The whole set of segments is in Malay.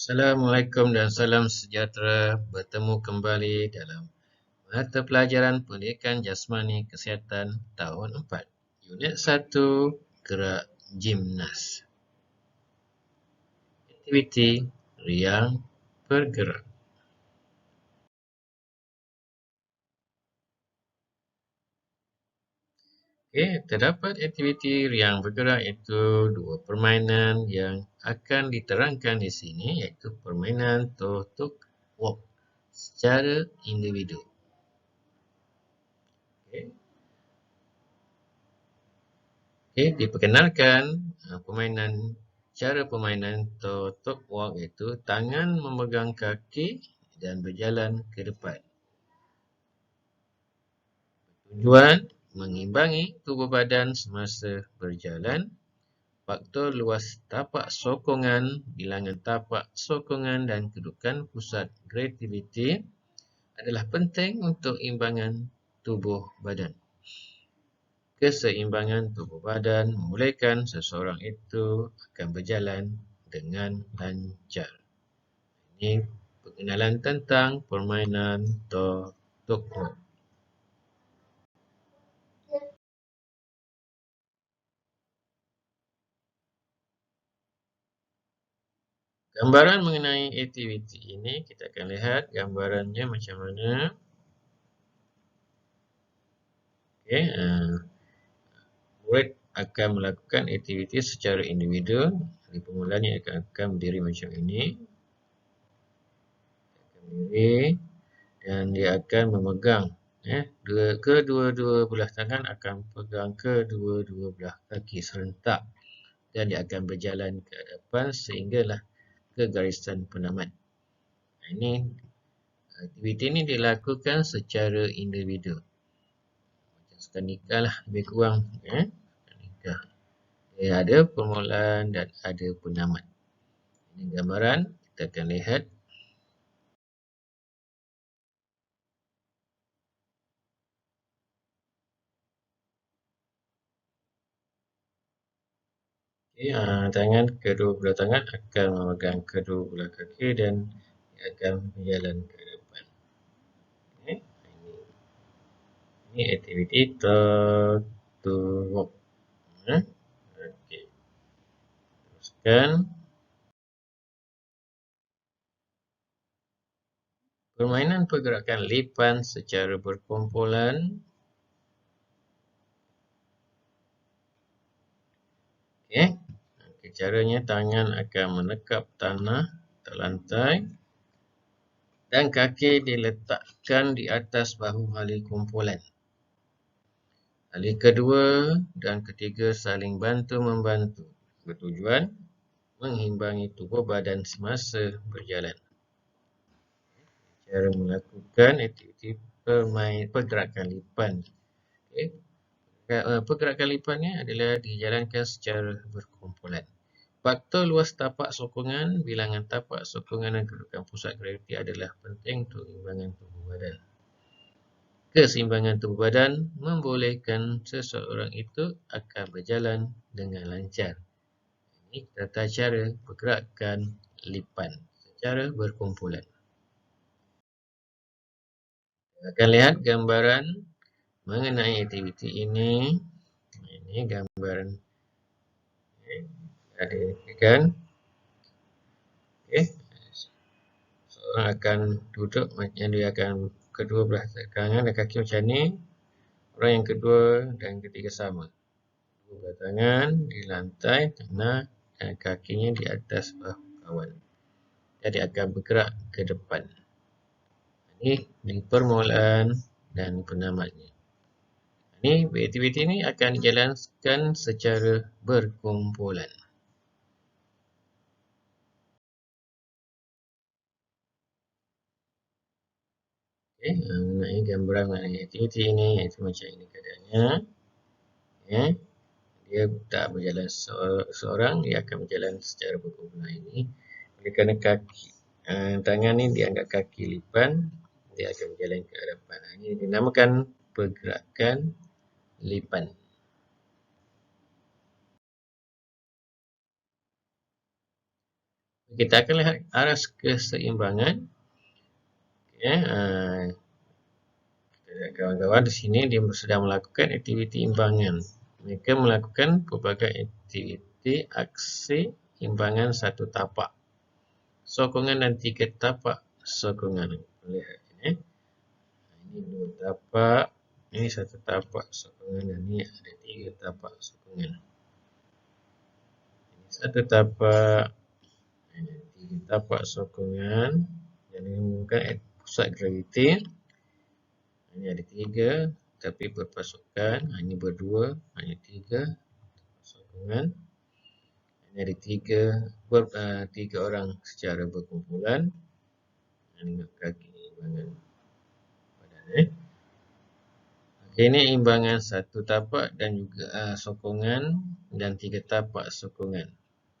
Assalamualaikum dan salam sejahtera. Bertemu kembali dalam mata pelajaran Pendidikan Jasmani Kesihatan tahun 4. Unit 1, gerak gimnas. Aktiviti riang bergerak. Terdapat aktiviti riang bergerak iaitu dua permainan yang akan diterangkan di sini, iaitu permainan Tuk Walk secara individu. Diperkenalkan cara permainan Tuk Walk iaitu tangan memegang kaki dan berjalan ke depan. Tujuan mengimbangi tubuh badan semasa berjalan. Faktor luas tapak sokongan, bilangan tapak sokongan dan kedudukan pusat graviti adalah penting untuk imbangan tubuh badan. Keseimbangan tubuh badan membolehkan seseorang itu akan berjalan dengan lancar. Ini pengenalan tentang permainan Tuk Walk. Gambaran mengenai aktiviti ini, kita akan lihat gambarannya macam mana. Murid akan melakukan aktiviti secara individu. Di permulaannya akan berdiri macam ini. Dan dia akan memegang kedua-dua belah tangan akan pegang kedua-dua belah kaki serentak dan dia akan berjalan ke depan sehinggalah ke garisan penamat. Ini aktiviti ini dilakukan secara individu. Macam sekenikah lah lebih kurang. Sekenikah. Dia ada permulaan dan ada penamat. Ini gambaran kita akan lihat. Tangan kedua belah tangan akan memegang kedua belah kaki dan dia akan berjalan ke depan. Ini aktiviti Tuk Walk. Teruskan. Permainan pergerakan lipan secara berkumpulan. Caranya tangan akan menekap tanah atau lantai dan kaki diletakkan di atas bahu ahli kumpulan. Ahli kedua dan ketiga saling bantu-membantu. Bertujuan mengimbangi tubuh badan semasa berjalan. Cara melakukan aktiviti pergerakan lipan. Pergerakan lipannya adalah dijalankan secara berkumpulan. Faktor luas tapak sokongan, bilangan tapak sokongan dan kedudukan pusat graviti adalah penting untuk imbangan tubuh badan. Keseimbangan tubuh badan membolehkan seseorang itu akan berjalan dengan lancar. Ini tata cara pergerakan lipan secara berkumpulan. Kita akan lihat gambaran mengenai aktiviti ini. Ini gambaran kan? Seorang akan duduk macam dia akan kedua belah tangan dan kaki macam ni. Orang yang kedua dan ketiga sama. Dua belah tangan di lantai tanah dan kakinya di atas bahu kawan. Jadi akan bergerak ke depan. Ini di permulaan dan penamatnya. Ini aktiviti ini akan dijalankan secara berkumpulan. Mengenai gambaran mengenai aktiviti ini, iaitu macam ini keadaannya. Dia tak berjalan seorang, dia akan berjalan secara berkumpulan ini. Oleh kerana kaki tangan ni dianggap kaki lipan, dia akan berjalan ke hadapan. Ini dinamakan pergerakan lipan. Kita akan lihat aras keseimbangan. Ya, kawan-kawan di sini dia sedang melakukan aktiviti imbangan. Mereka melakukan pelbagai aktiviti aksi imbangan satu tapak, sokongan dan 3 tapak sokongan. Lihat ini. Ini 2 tapak, ini 1 tapak sokongan dan ini ada 3 tapak sokongan. Ini 1 tapak, ini 3 tapak sokongan. Yang menggunakan pusat graviti. Ini ada 3 tapi berpasukan, ini berdua, hanya 3 sokongan. Ini ada 3 orang secara berkumpulan. Ini kaki imbangan badan. Ini imbangan 1 tapak dan juga sokongan dan 3 tapak sokongan.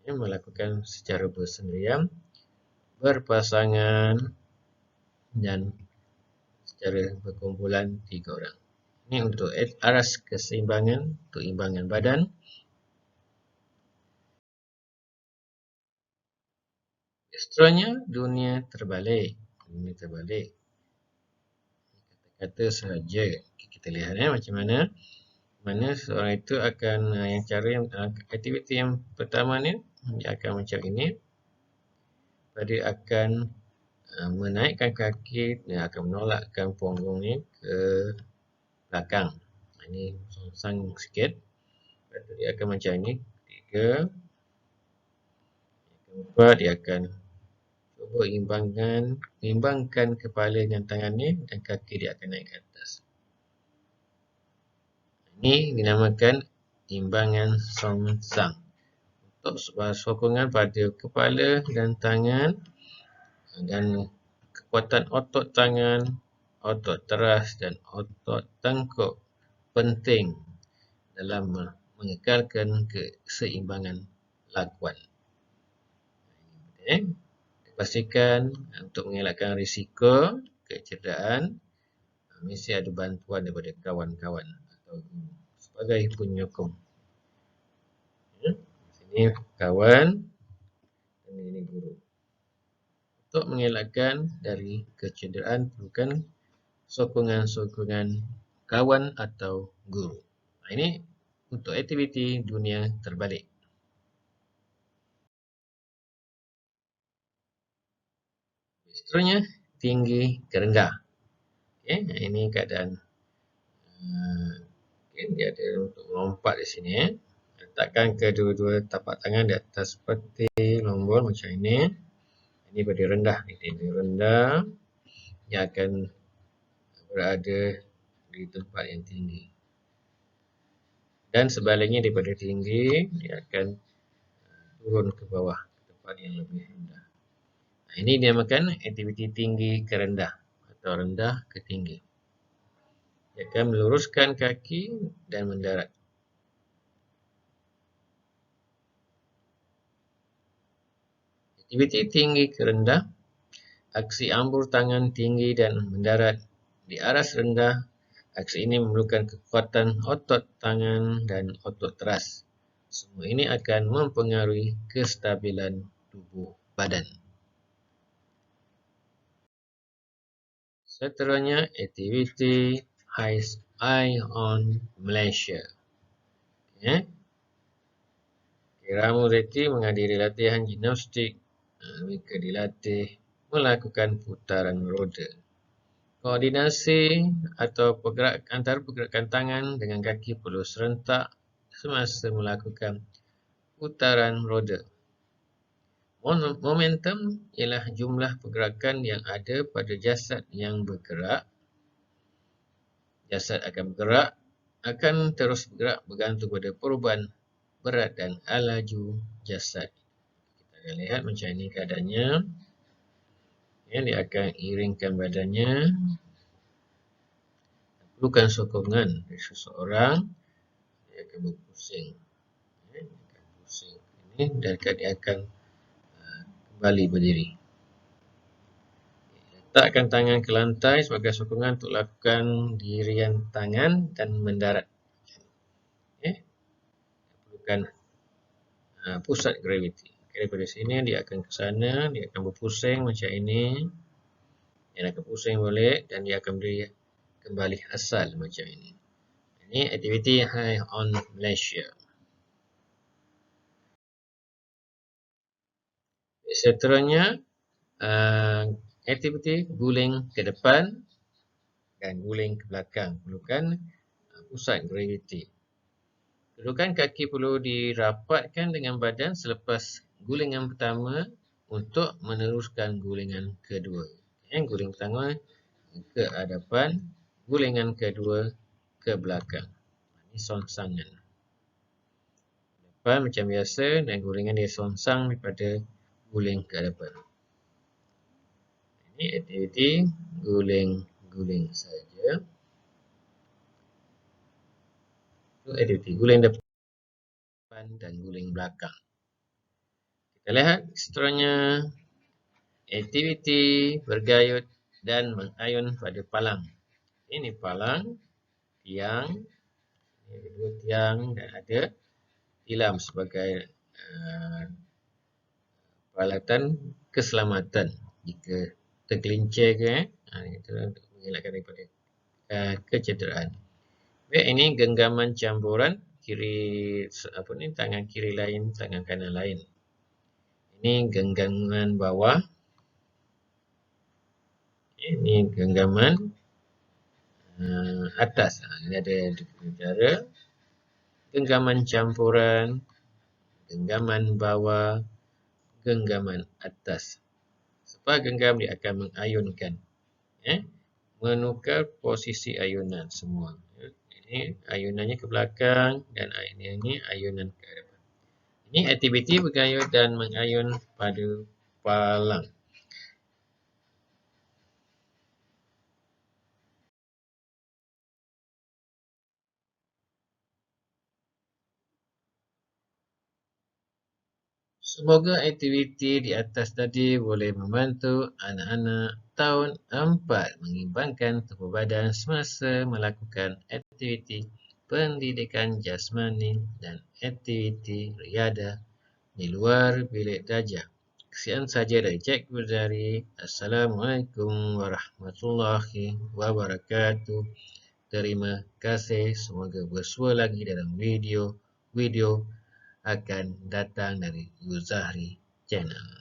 Ini melakukan secara bersendirian, berpasangan dan secara berkumpulan 3 orang. Ini untuk aras keseimbangan, untuk imbangan badan. Seterusnya, dunia terbalik. Dunia terbalik. Kata sahaja. Kita lihat macam mana. Mana seorang itu akan, yang cara yang aktiviti yang pertama ni, dia akan macam ini. Dia akan menaikkan kaki, dia akan menolakkan punggung ni ke belakang. Ini songsang sikit. Dia akan macam ini. 3. Yang keempat, dia akan cuba imbangkan kepala dan tangan ni dan kaki dia akan naik ke atas. Ini dinamakan imbangan songsang. Untuk sokongan pada kepala dan tangan dan kekuatan otot tangan, otot teras dan otot tengkuk penting dalam mengekalkan keseimbangan lakuan. Pastikan untuk mengelakkan risiko kecederaan, mesti ada bantuan daripada kawan-kawan atau sebagai penyokong. Ini kawan dan ini guru. Untuk mengelakkan dari kecederaan, perlukan sokongan-sokongan kawan atau guru. Ini untuk aktiviti dunia terbalik. Seterusnya, tinggi ke rendah. Okay, ini keadaan dia ada untuk melompat di sini. Letakkan kedua-dua tapak tangan di atas seperti lombor macam ini. Ini pada rendah. Tinggi rendah. Dia akan berada di tempat yang tinggi. Dan sebaliknya daripada tinggi, dia akan turun ke bawah, ke tempat yang lebih rendah. Ini dinamakan aktiviti tinggi ke rendah atau rendah ke tinggi. Dia akan meluruskan kaki dan mendarat. Aktiviti tinggi ke rendah, aksi ambur tangan tinggi dan mendarat di aras rendah. Aksi ini memerlukan kekuatan otot tangan dan otot teras. Semua ini akan mempengaruhi kestabilan tubuh badan. Seterusnya, aktiviti High on Malaysia. Okay. Ramu Reti menghadiri latihan gimnastik. Mereka dilatih melakukan putaran roda. Koordinasi atau antara pergerakan tangan dengan kaki perlu serentak semasa melakukan putaran roda. Momentum ialah jumlah pergerakan yang ada pada jasad yang bergerak. Jasad akan bergerak, akan terus bergerak bergantung pada perubahan berat dan laju jasad. Kita akan lihat macam ini keadaannya. Ya, dia akan iringkan badannya. Perlukan sokongan dari seseorang. Dia akan berpusing. Ya, dia akan pusing. Ini dan dia akan kembali berdiri. Letakkan tangan ke lantai sebagai sokongan untuk lakukan dirian tangan dan mendarat. Okay. Perlukan pusat graviti. daripada sini dia akan ke sana, dia akan berpusing macam ini. Dia akan pusing balik dan dia akan beri kembali asal macam ini. Ini aktiviti High on Malaysia. Seterusnya, aktiviti guling ke depan dan guling ke belakang. Perlukan pusat graviti. Kedudukan kaki perlu dirapatkan dengan badan selepas gulingan pertama untuk meneruskan gulingan kedua. Guling pertama ke hadapan, gulingan kedua ke belakang. Ini songsangan. Depan macam biasa dan gulingan dia songsang daripada guling ke hadapan. Ini aktiviti guling-guling saja. Itu aktiviti guling depan dan guling belakang. Kita lihat seterusnya aktiviti bergayut dan mengayun pada palang. Ini palang, tiang, ini dua tiang dan ada tilam sebagai peralatan keselamatan jika tergelincir ke itu untuk mengelakkan daripada kecederaan. Baik, ini genggaman camburan kiri tangan kiri lain, tangan kanan lain. Ini genggaman bawah. Ini genggaman atas. Ini ada dua cara. Genggaman campuran, genggaman bawah, genggaman atas. Sebab genggam dia akan mengayunkan. Menukar posisi ayunan semua. Ini ayunannya ke belakang dan ini ayunan ke depan. Ini aktiviti bergayut dan mengayun pada palang. Semoga aktiviti di atas tadi boleh membantu anak-anak tahun 4 mengimbangkan tubuh badan semasa melakukan aktiviti pendidikan jasmani dan aktiviti riadah di luar bilik darjah. Sekian saja dari Cikgu Zari. Assalamualaikum warahmatullahi wabarakatuh. Terima kasih. Semoga bersua lagi dalam video akan datang dari Zahri Channel.